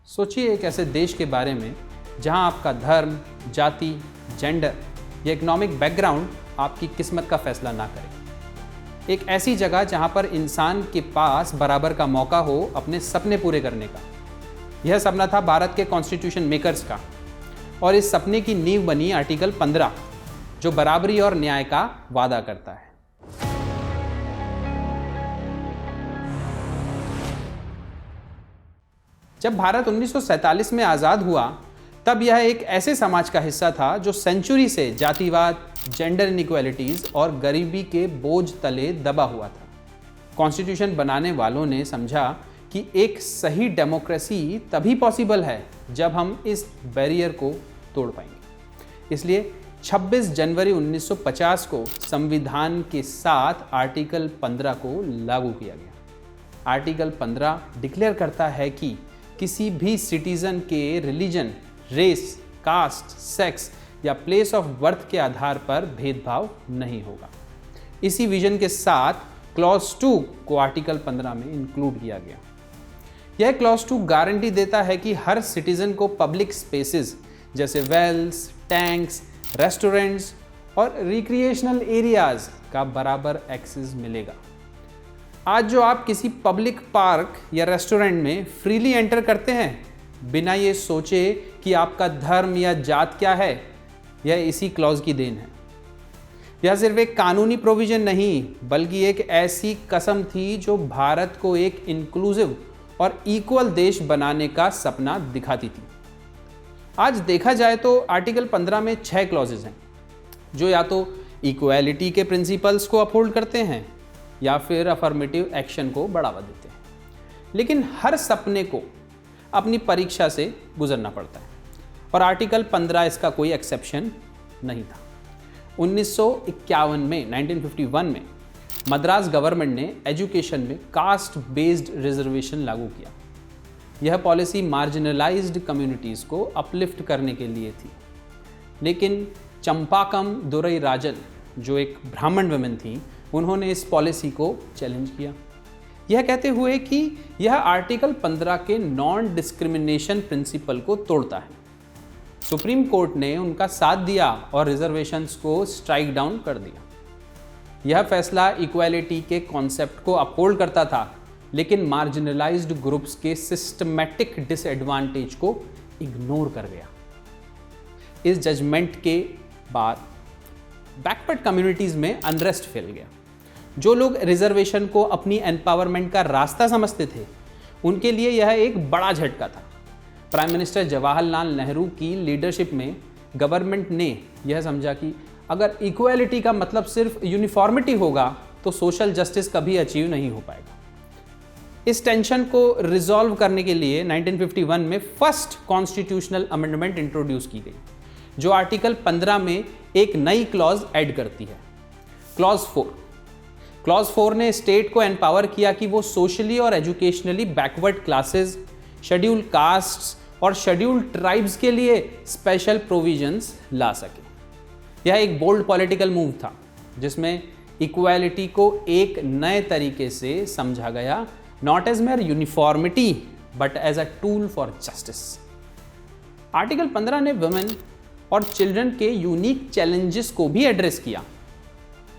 सोचिए एक ऐसे देश के बारे में जहां आपका धर्म, जाति, जेंडर या इकोनॉमिक बैकग्राउंड आपकी किस्मत का फैसला ना करे। एक ऐसी जगह जहां पर इंसान के पास बराबर का मौका हो अपने सपने पूरे करने का। यह सपना था भारत के कॉन्स्टिट्यूशन मेकर्स का और इस सपने की नींव बनी आर्टिकल 15 जो बराबरी और न्याय का वादा करता है। जब भारत 1947 में आज़ाद हुआ तब यह एक ऐसे समाज का हिस्सा था जो सेंचुरी से जातिवाद, जेंडर इनइक्वालिटीज़ और गरीबी के बोझ तले दबा हुआ था। कॉन्स्टिट्यूशन बनाने वालों ने समझा कि एक सही डेमोक्रेसी तभी पॉसिबल है जब हम इस बैरियर को तोड़ पाएंगे। इसलिए 26 जनवरी 1950 को संविधान के साथ आर्टिकल 15 को लागू किया गया। आर्टिकल 15 डिक्लेयर करता है कि किसी भी सिटीजन के रिलीजन, रेस, कास्ट, सेक्स या प्लेस ऑफ बर्थ के आधार पर भेदभाव नहीं होगा। इसी विजन के साथ क्लॉज 2 को आर्टिकल 15 में इंक्लूड किया गया। यह क्लॉज 2 गारंटी देता है कि हर सिटीजन को पब्लिक स्पेसेस जैसे वेल्स, टैंक्स, रेस्टोरेंट्स और रिक्रिएशनल एरियाज का बराबर एक्सेस मिलेगा। आज जो आप किसी पब्लिक पार्क या रेस्टोरेंट में फ्रीली एंटर करते हैं बिना ये सोचे कि आपका धर्म या जात क्या है, यह इसी क्लॉज की देन है। यह सिर्फ एक कानूनी प्रोविजन नहीं बल्कि एक ऐसी कसम थी जो भारत को एक इंक्लूसिव और इक्वल देश बनाने का सपना दिखाती थी। आज देखा जाए तो आर्टिकल 15 में 6 क्लॉजेज हैं जो या तो इक्वालिटी के प्रिंसिपल्स को अपहोल्ड करते हैं या फिर अफर्मेटिव एक्शन को बढ़ावा देते हैं। लेकिन हर सपने को अपनी परीक्षा से गुजरना पड़ता है और आर्टिकल 15 इसका कोई एक्सेप्शन नहीं था। 1951 में मद्रास गवर्नमेंट ने एजुकेशन में कास्ट बेस्ड रिजर्वेशन लागू किया। यह पॉलिसी मार्जिनलाइज्ड कम्युनिटीज़ को अपलिफ्ट करने के लिए थी। लेकिन चंपाकम दुरई राजन जो एक ब्राह्मण वुमेन थी, उन्होंने इस पॉलिसी को चैलेंज किया, यह कहते हुए कि यह आर्टिकल 15 के नॉन डिस्क्रिमिनेशन प्रिंसिपल को तोड़ता है। सुप्रीम कोर्ट ने उनका साथ दिया और रिजर्वेशंस को स्ट्राइक डाउन कर दिया। यह फैसला इक्वालिटी के कॉन्सेप्ट को अपहोल्ड करता था लेकिन मार्जिनलाइज्ड ग्रुप्स के सिस्टमैटिक डिसएडवांटेज को इग्नोर कर गया। इस जजमेंट के बाद बैकवर्ड कम्युनिटीज में अनरेस्ट फैल गया। जो लोग रिजर्वेशन को अपनी एम्पावरमेंट का रास्ता समझते थे उनके लिए यह एक बड़ा झटका था। प्राइम मिनिस्टर जवाहरलाल नेहरू की लीडरशिप में गवर्नमेंट ने यह समझा कि अगर इक्वालिटी का मतलब सिर्फ यूनिफॉर्मिटी होगा तो सोशल जस्टिस कभी अचीव नहीं हो पाएगा। इस टेंशन को रिजॉल्व करने के लिए 1951 में फर्स्ट कॉन्स्टिट्यूशनल अमेंडमेंट इंट्रोड्यूस की गई जो आर्टिकल 15 में एक नई क्लॉज ऐड करती है, क्लॉज 4। क्लॉज 4 ने स्टेट को एम्पावर किया कि वो सोशली और educationally backward classes, scheduled castes और शेड्यूल्ड ट्राइब्स के लिए स्पेशल प्रोविजंस ला सके। यह एक बोल्ड पॉलिटिकल मूव था जिसमें इक्वालिटी को एक नए तरीके से समझा गया, not as mere uniformity but as a tool for justice. Article 15 ने वुमेन और चिल्ड्रन के यूनिक चैलेंजेस को भी एड्रेस किया।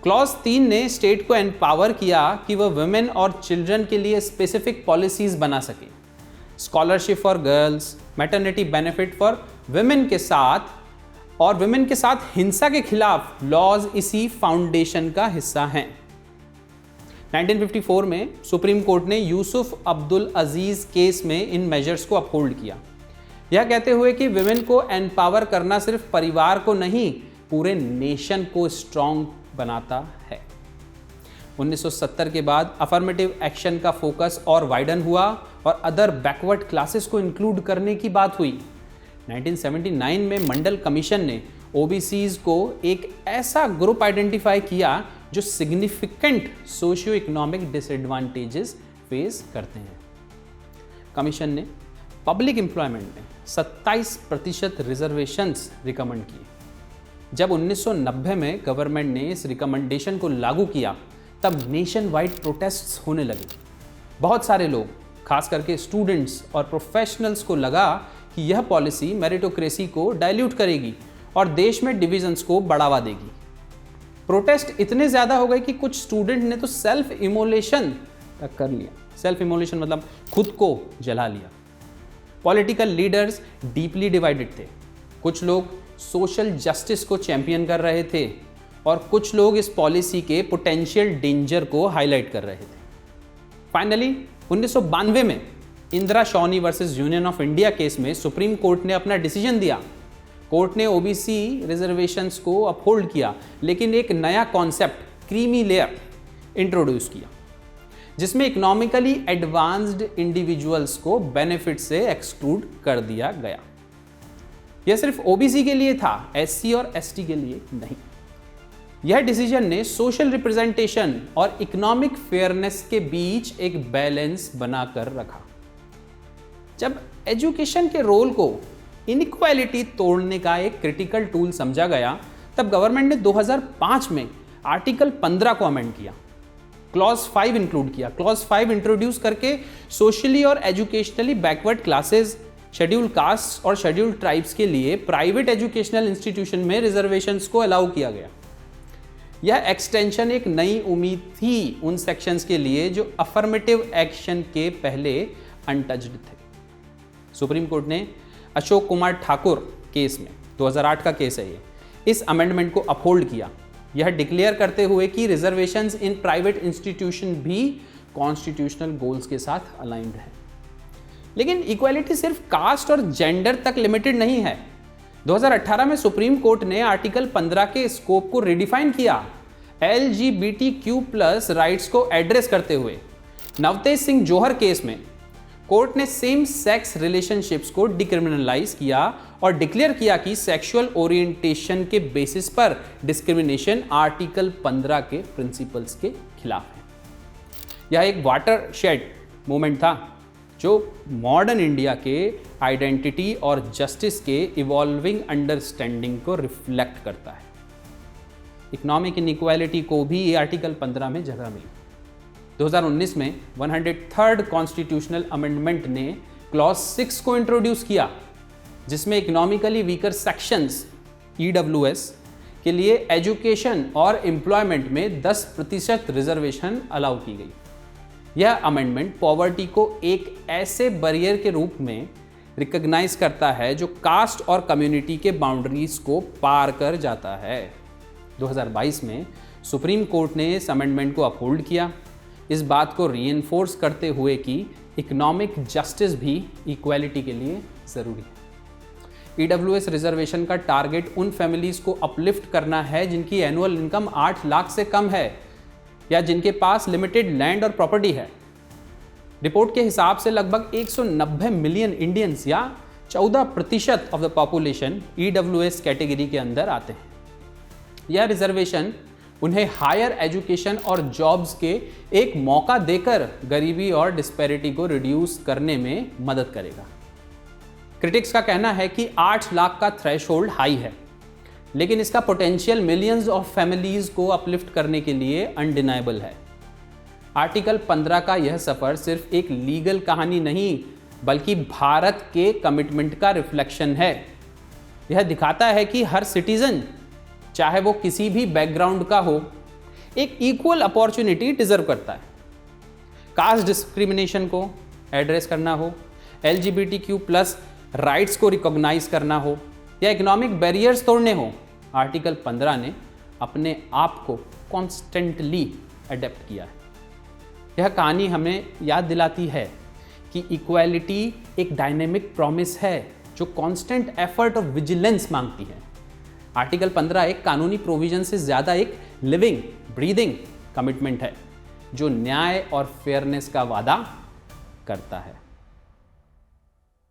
क्लॉज 3 ने स्टेट को एम्पावर किया कि वह वुमेन और चिल्ड्रन के लिए स्पेसिफिक पॉलिसीज बना सके। Scholarship for girls, maternity benefit for women के साथ हिंसा के खिलाफ लॉज इसी फाउंडेशन का हिस्सा हैं। 1954 में सुप्रीम कोर्ट ने यूसुफ अब्दुल अजीज केस में इन मेजर्स को अपहोल्ड किया, यह कहते हुए कि विमेन को एम्पावर करना सिर्फ परिवार को नहीं पूरे नेशन को स्ट्रांग बनाता है। 1970 के बाद अफर्मेटिव एक्शन का फोकस और वाइडन हुआ और अदर बैकवर्ड क्लासेस को इंक्लूड करने की बात हुई। 1979 में मंडल कमीशन ने ओबीसीज को एक ऐसा ग्रुप आइडेंटिफाई किया जो significant socio economic disadvantages face करते हैं। कमीशन ने पब्लिक एम्प्लॉयमेंट में 27% रिजर्वेशंस रिकमेंड किए। जब 1990 में गवर्नमेंट ने इस रिकमेंडेशन को लागू किया तब नेशन वाइड प्रोटेस्ट्स होने लगे। बहुत सारे लोग खास करके स्टूडेंट्स और प्रोफेशनल्स को लगा कि यह पॉलिसी मेरिटोक्रेसी को डाइल्यूट करेगी और देश में डिविजन्स को बढ़ावा देगी। प्रोटेस्ट इतने ज़्यादा हो गए कि कुछ स्टूडेंट ने तो सेल्फ इमोलेशन तक कर लिया। सेल्फ इमोलेशन मतलब खुद को जला लिया। पॉलिटिकल लीडर्स डीपली डिवाइडेड थे। कुछ लोग सोशल जस्टिस को चैंपियन कर रहे थे और कुछ लोग इस पॉलिसी के पोटेंशियल डेंजर को हाईलाइट कर रहे थे। फाइनली 1992 में Indira शॉनी versus union of India case में सुप्रीम कोर्ट ने अपना डिसीजन दिया। कोर्ट ने ओबीसी रिजर्वेशंस को अपहोल्ड किया, लेकिन एक नया कॉन्सेप्ट क्रीमी लेयर इंट्रोड्यूस किया, जिसमें इकोनॉमिकली एडवांस्ड इंडिविजुअल्स को बेनिफिट से एक्सक्लूड कर दिया गया। यह सिर्फ ओबीसी के लिए था, एससी और एसटी के लिए नहीं। यह डिसीजन ने सोशल रिप्रेजेंटेशन और इकोनॉमिक फेयरनेस के बीच एक बैलेंस बनाकर रखा। जब एजुकेशन के रोल को इनइक्वालिटी तोड़ने का एक क्रिटिकल टूल समझा गया, तब गवर्नमेंट ने 2005 में आर्टिकल 15 को अमेंड किया, क्लॉज 5 इंक्लूड किया। क्लॉज 5 इंट्रोड्यूस करके सोशली और educationally backward classes, schedule caste और शेड्यूल ट्राइब्स के लिए प्राइवेट एजुकेशनल इंस्टीट्यूशन में रिजर्वेशंस को अलाउ किया गया। यह एक्सटेंशन एक नई उम्मीद थी उन सेक्शंस के लिए जो अफर्मेटिव एक्शन के पहले अनटच्ड थे। सुप्रीम कोर्ट ने अशोक कुमार ठाकुर केस में, 2008 का केस है ये, इस अमेंडमेंट को अपहोल्ड किया, यह डिक्लेयर करते हुए कि रिजर्वेशंस इन प्राइवेट इंस्टीट्यूशन भी कॉन्स्टिट्यूशनल गोल्स के साथ अलाइंड है। लेकिन इक्वालिटी सिर्फ कास्ट और जेंडर तक लिमिटेड नहीं है। 2018 में सुप्रीम कोर्ट ने आर्टिकल 15 के स्कोप को रिडिफाइन किया। LGBTQ+ राइट्स को एड्रेस करते हुए नवतेज सिंह जोहर केस में कोर्ट ने सेम सेक्स रिलेशनशिप्स को डिक्रिमिनलाइज किया और डिक्लेयर किया कि सेक्सुअल ओरिएंटेशन के बेसिस पर डिस्क्रिमिनेशन आर्टिकल 15 के प्रिंसिपल्स के खिलाफ है। यह एक वाटरशेड मूवमेंट था जो मॉडर्न इंडिया के आइडेंटिटी और जस्टिस के इवॉल्विंग अंडरस्टैंडिंग को रिफ्लेक्ट करता है। इकोनॉमिक इनइक्वालिटी को भी ये आर्टिकल 15 में जगह मिली। 2019 में 103rd कॉन्स्टिट्यूशनल अमेंडमेंट ने क्लॉज 6 को इंट्रोड्यूस किया, जिसमें इकोनॉमिकली वीकर सेक्शंस EWS के लिए एजुकेशन और एम्प्लॉयमेंट में 10% रिजर्वेशन अलाउ की गई। यह अमेंडमेंट पॉवर्टी को एक ऐसे बैरियर के रूप में रिकॉग्नाइज करता है जो कास्ट और कम्युनिटी के बाउंड्रीज को पार कर जाता है। 2022 में सुप्रीम कोर्ट ने इस अमेंडमेंट को अपहोल्ड किया, इस बात को रीइंफोर्स करते हुए कि इकोनॉमिक जस्टिस भी इक्वालिटी के लिए ज़रूरी है। EWS रिजर्वेशन का टारगेट उन फैमिलीज़ को अपलिफ्ट करना है जिनकी एनुअल इनकम 8 लाख से कम है या जिनके पास लिमिटेड लैंड और प्रॉपर्टी है। रिपोर्ट के हिसाब से लगभग 190 मिलियन इंडियंस या 14% of the population EWS category के अंदर आते हैं। यह रिजर्वेशन उन्हें हायर एजुकेशन और जॉब्स के एक मौका देकर गरीबी और डिस्पैरिटी को रिड्यूस करने में मदद करेगा। क्रिटिक्स का कहना है कि 8 लाख का थ्रेशोल्ड हाई है, लेकिन इसका पोटेंशियल मिलियंस ऑफ फैमिलीज को अपलिफ्ट करने के लिए अनडिनाइबल है। आर्टिकल 15 का यह सफ़र सिर्फ एक लीगल कहानी नहीं, बल्कि भारत के कमिटमेंट का रिफ्लेक्शन है। यह दिखाता है कि हर सिटीजन, चाहे वो किसी भी बैकग्राउंड का हो, एक इक्वल अपॉर्चुनिटी डिजर्व करता है। कास्ट डिस्क्रिमिनेशन को एड्रेस करना हो, LGBTQ+ राइट्स को रिकॉग्नाइज करना हो या इकोनॉमिक बैरियर्स तोड़ने हो, आर्टिकल 15 ने अपने आप को कॉन्स्टेंटली अडेप्ट किया है। यह कहानी हमें याद दिलाती है कि इक्वालिटी एक डायनेमिक प्रॉमिस है जो कांस्टेंट एफर्ट और विजिलेंस मांगती है। आर्टिकल 15 एक कानूनी प्रोविजन से ज़्यादा एक लिविंग, ब्रीदिंग कमिटमेंट है जो न्याय और फेयरनेस का वादा करता है।